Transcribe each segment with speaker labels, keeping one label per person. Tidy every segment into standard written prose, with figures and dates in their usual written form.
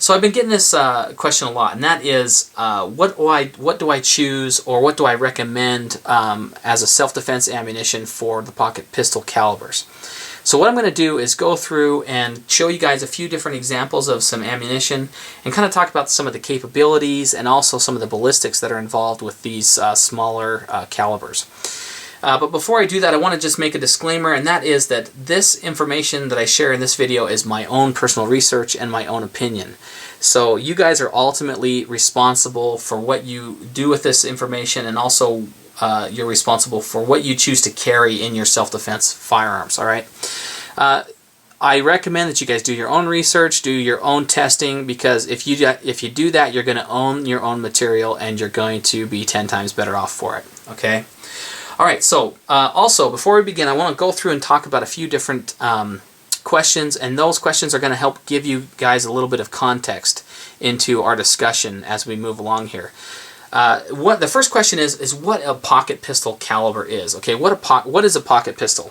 Speaker 1: So I've been getting this question a lot, and that is, what do I choose, or what do I recommend as a self-defense ammunition for the pocket pistol calibers? So what I'm going to do is go through and show you guys a few different examples of some ammunition, and kind of talk about some of the capabilities and also some of the ballistics that are involved with these smaller calibers. But before I do that, I want to just make a disclaimer, and that is that this information that I share in this video is my own personal research and my own opinion. So you guys are ultimately responsible for what you do with this information, and also you're responsible for what you choose to carry in your self-defense firearms, all right? I recommend that you guys do your own research, do your own testing, because if you do that, you're going to own your own material, and you're going to be 10 times better off for it, okay? Alright, so also before we begin, I want to go through and talk about a few different questions, and those questions are going to help give you guys a little bit of context into our discussion as we move along here. What the first question is what a pocket pistol caliber is. Okay, what is a pocket pistol?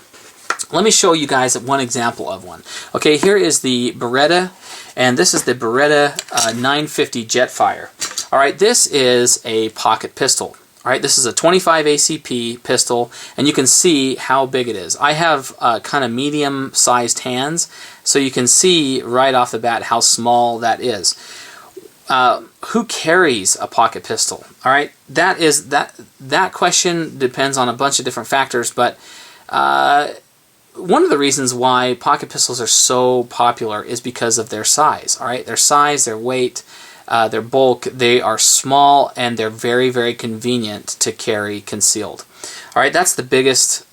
Speaker 1: Let me show you guys one example of one. Okay, here is the Beretta, and this is the Beretta 950 Jetfire. Alright, this is a pocket pistol. Alright, this is a 25 ACP pistol, and you can see how big it is. I have kind of medium-sized hands, so you can see right off the bat how small that is. Who carries a pocket pistol? Alright, that question depends on a bunch of different factors, but one of the reasons why pocket pistols are so popular is because of their size. Alright, their size, their weight, their bulk. They are small, and they're very, very convenient to carry concealed. All right, that's the biggest.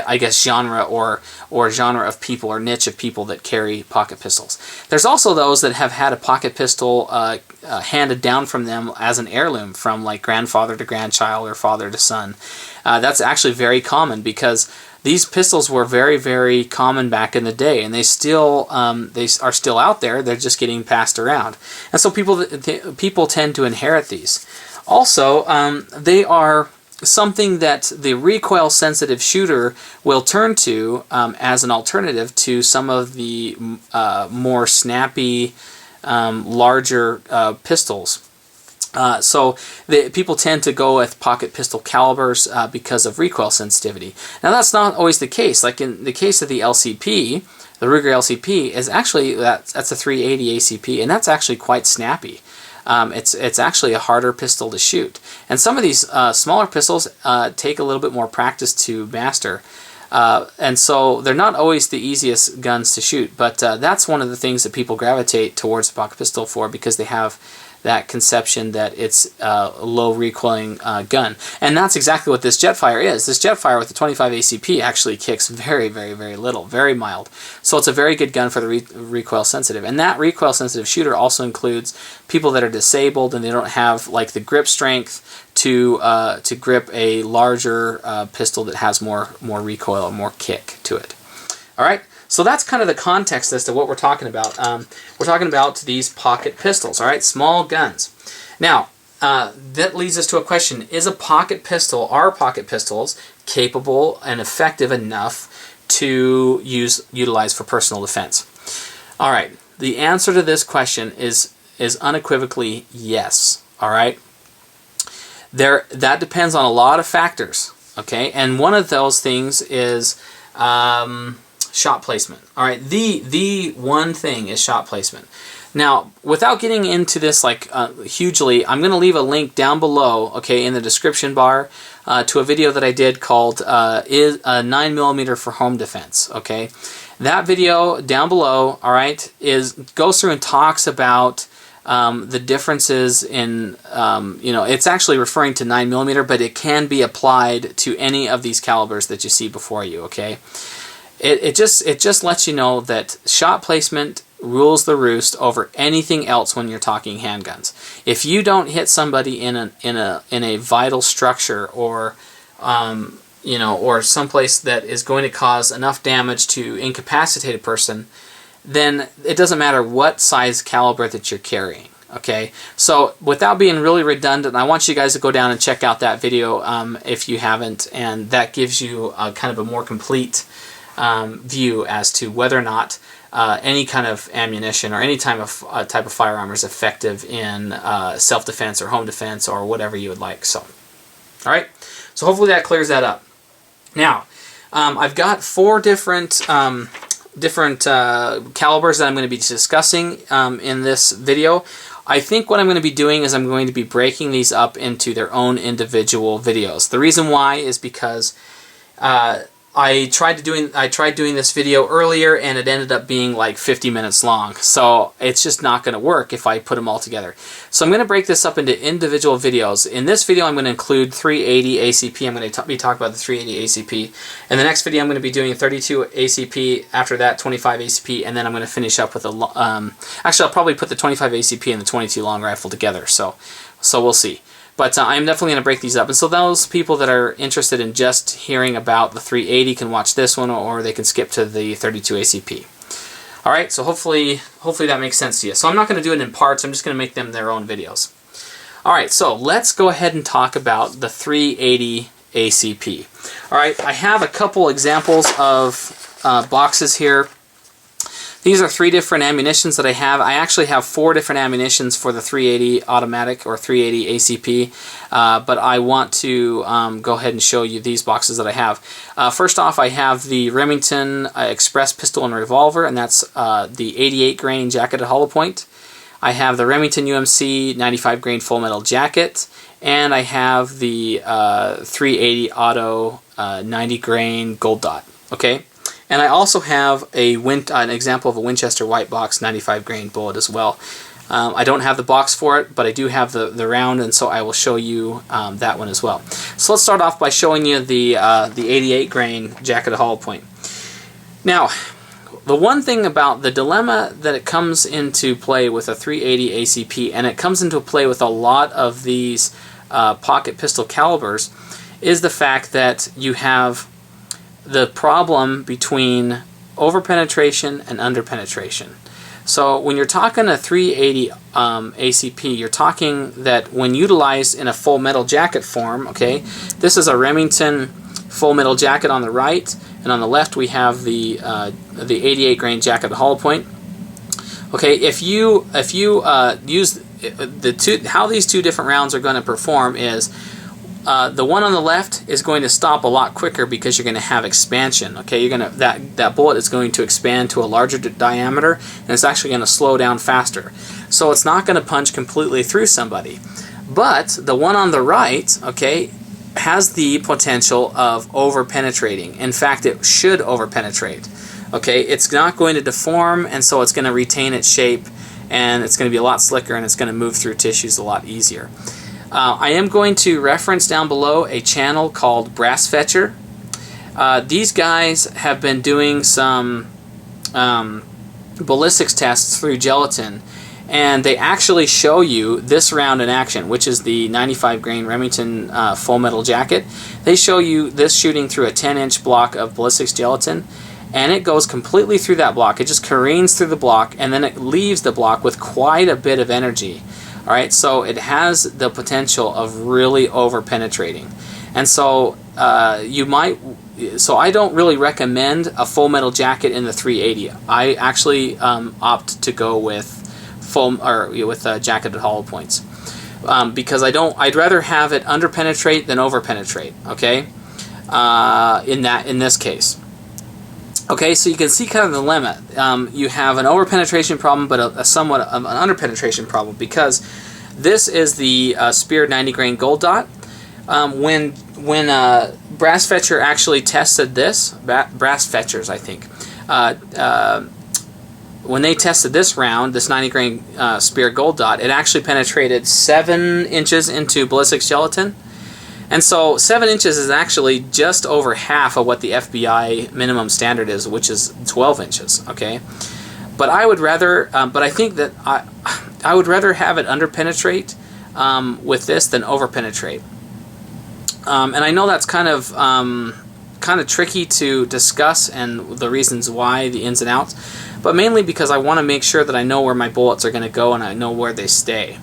Speaker 1: I guess genre or genre of people, or niche of people that carry pocket pistols. There's also those that have had a pocket pistol handed down from them as an heirloom, from like grandfather to grandchild or father to son. That's actually very common, because these pistols were very, very common back in the day, and they are still out there. They're just getting passed around, and so people tend to inherit these. Also, they are something that the recoil-sensitive shooter will turn to as an alternative to some of the more snappy, larger pistols. So people tend to go with pocket pistol calibers because of recoil sensitivity. Now that's not always the case. Like in the case of the LCP, the Ruger LCP is actually that's a 380 ACP, and that's actually quite snappy. It's actually a harder pistol to shoot, and some of these smaller pistols take a little bit more practice to master. And so they're not always the easiest guns to shoot, but that's one of the things that people gravitate towards the pocket pistol for, because they have that conception that it's a low recoiling gun. And that's exactly what this Jetfire is. This Jetfire with the 25 ACP actually kicks very, very, very little, very mild. So it's a very good gun for the recoil sensitive. And that recoil sensitive shooter also includes people that are disabled and they don't have like the grip strength to grip a larger pistol that has more recoil or more kick to it. All right. So that's kind of the context as to what we're talking about. We're talking about these pocket pistols, all right, small guns. Now, that leads us to a question: are pocket pistols capable and effective enough to utilize for personal defense? All right, the answer to this question is unequivocally yes. All right, that depends on a lot of factors. Okay, and one of those things is shot placement. All right, the one thing is shot placement. Now, without getting into this like hugely, I'm going to leave a link down below, okay, in the description bar to a video that I did called "Is a 9mm for Home Defense?" Okay, that video down below, all right, goes through and talks about the differences in, it's actually referring to 9mm, but it can be applied to any of these calibers that you see before you. Okay. It just lets you know that shot placement rules the roost over anything else when you're talking handguns. If you don't hit somebody in a vital structure, or or someplace that is going to cause enough damage to incapacitate a person, then it doesn't matter what size caliber that you're carrying. Okay, so without being really redundant, I want you guys to go down and check out that video if you haven't, and that gives you kind of a more complete view as to whether or not any kind of ammunition or any type of firearm is effective in self-defense or home defense or whatever you would like. So, all right. So hopefully that clears that up. Now, I've got 4 different calibers that I'm going to be discussing in this video. I think what I'm going to be doing is I'm going to be breaking these up into their own individual videos. The reason why is because I tried doing this video earlier and it ended up being like 50 minutes long. So it's just not going to work if I put them all together. So I'm going to break this up into individual videos. In this video I'm going to include 380 ACP. I'm going to be talking about the 380 ACP. In the next video I'm going to be doing 32 ACP, after that 25 ACP, and then I'm going to finish up with actually I'll probably put the 25 ACP and the 22 long rifle together. So we'll see. But I'm definitely going to break these up. And so those people that are interested in just hearing about the 380 can watch this one, or they can skip to the 32 ACP. All right, so hopefully that makes sense to you. So I'm not going to do it in parts. I'm just going to make them their own videos. All right, so let's go ahead and talk about the 380 ACP. All right, I have a couple examples of boxes here. These are 3 different ammunitions that I have. I actually have 4 different ammunitions for the 380 automatic or 380 ACP, but I want to go ahead and show you these boxes that I have. First off, I have the Remington Express pistol and revolver, and that's the 88 grain jacketed hollow point. I have the Remington UMC 95 grain full metal jacket, and I have the 380 auto 90 grain gold dot. Okay. And I also have an example of a Winchester White Box 95 grain bullet as well. I don't have the box for it, but I do have the round, and so I will show you that one as well. So let's start off by showing you the 88 grain jacketed hollow point. Now, the one thing about the dilemma that it comes into play with a 380 ACP, and it comes into play with a lot of these pocket pistol calibers, is the fact that you have the problem between overpenetration and underpenetration. So when you're talking a 380 ACP, you're talking that when utilized in a full metal jacket form, okay, this is a Remington full metal jacket on the right, and on the left we have the 88 grain jacket hollow point. Okay, if you use how these 2 different rounds are going to perform is the one on the left is going to stop a lot quicker because you're going to have expansion. Okay, that bullet is going to expand to a larger diameter, and it's actually going to slow down faster. So it's not going to punch completely through somebody. But the one on the right, okay, has the potential of over-penetrating. In fact, it should over-penetrate. Okay, it's not going to deform, and so it's going to retain its shape, and it's going to be a lot slicker, and it's going to move through tissues a lot easier. I am going to reference down below a channel called Brass Fetcher. These guys have been doing some ballistics tests through gelatin, and they actually show you this round in action, which is the 95 grain Remington full metal jacket. They show you this shooting through a 10-inch block of ballistics gelatin, and it goes completely through that block. It just careens through the block, and then it leaves the block with quite a bit of energy. All right, so it has the potential of really over-penetrating. And so so I don't really recommend a full metal jacket in the 380. I actually opt to go with jacketed hollow points because I'd rather have it under-penetrate than over-penetrate. Okay, in this case. Okay, so you can see kind of the limit. You have an over-penetration problem, but a somewhat of an under-penetration problem, because this is the Spear 90 grain gold dot. When Brass Fetcher actually tested this, Brass Fetchers, I think, when they tested this round, this 90 grain Spear gold dot, it actually penetrated 7 inches into ballistics gelatin. And so 7 inches is actually just over half of what the FBI minimum standard is, which is 12 inches. Okay, but I would rather, but I think that I would rather have it underpenetrate with this than overpenetrate. And I know that's kind of tricky to discuss, and the reasons why, the ins and outs, but mainly because I want to make sure that I know where my bullets are going to go and I know where they stay.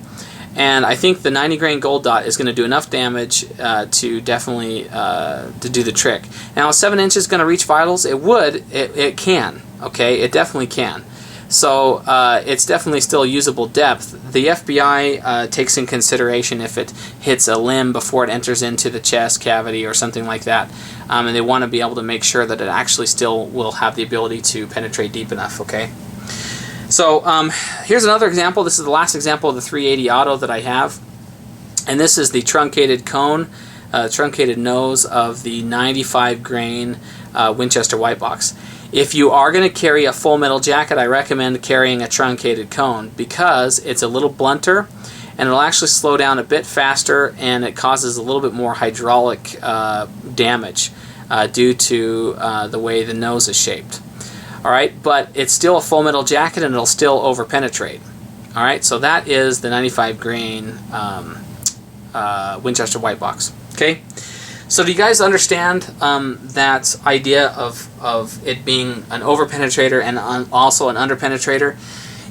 Speaker 1: And I think the 90 grain gold dot is going to do enough damage to definitely to do the trick. Now, 7 inches going to reach vitals? It would. It can. Okay, it definitely can. So it's definitely still usable depth. The FBI takes in consideration if it hits a limb before it enters into the chest cavity or something like that, and they want to be able to make sure that it actually still will have the ability to penetrate deep enough. Okay. So here's another example. This is the last example of the 380 auto that I have, and this is the truncated cone, truncated nose of the 95 grain Winchester white box. If you are going to carry a full metal jacket, I recommend carrying a truncated cone because it's a little blunter and it'll actually slow down a bit faster, and it causes a little bit more hydraulic damage due to the way the nose is shaped. Alright, but it's still a full metal jacket and it'll still over-penetrate. Alright, so that is the 95 grain Winchester white box. Okay? So do you guys understand that idea of it being an over-penetrator and also an under-penetrator?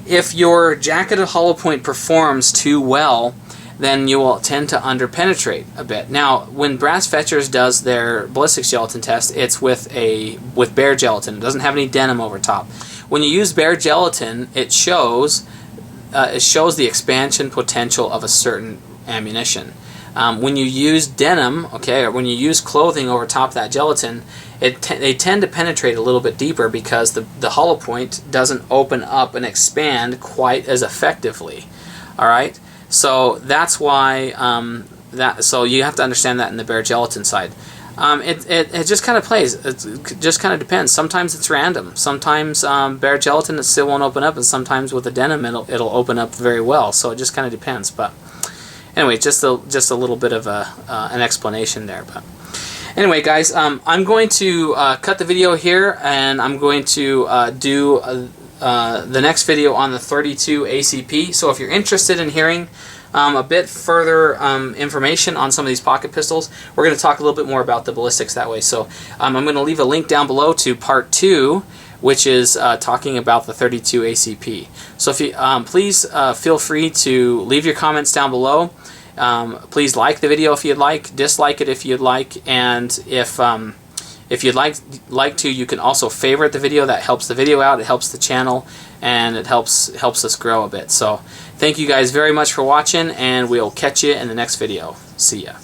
Speaker 1: If your jacketed hollow point performs too well, then you will tend to under-penetrate a bit. Now, when Brass Fetchers does their ballistics gelatin test, it's with bare gelatin. It doesn't have any denim over top. When you use bare gelatin, it shows the expansion potential of a certain ammunition. When you use denim, okay, or when you use clothing over top of that gelatin, they tend to penetrate a little bit deeper because the hollow point doesn't open up and expand quite as effectively. All right, so that's why so you have to understand that in the bare gelatin side. It just kind of plays. It just kind of depends. Sometimes it's random. Sometimes bare gelatin it still won't open up, and sometimes with the denim it'll open up very well. So it just kind of depends. But anyway, just a little bit of an explanation there. But anyway, guys, I'm going to cut the video here, and I'm going to do the next video on the 32 ACP. So if you're interested in hearing a bit further information on some of these pocket pistols, we're going to talk a little bit more about the ballistics that way. So I'm going to leave a link down below to part 2, which is talking about the 32 ACP. So if you please feel free to leave your comments down below. Please like the video if you'd like, dislike it if you'd like, and if you'd like to, you can also favorite the video. That helps the video out, it helps the channel, and it helps us grow a bit. So thank you guys very much for watching, and we'll catch you in the next video. See ya.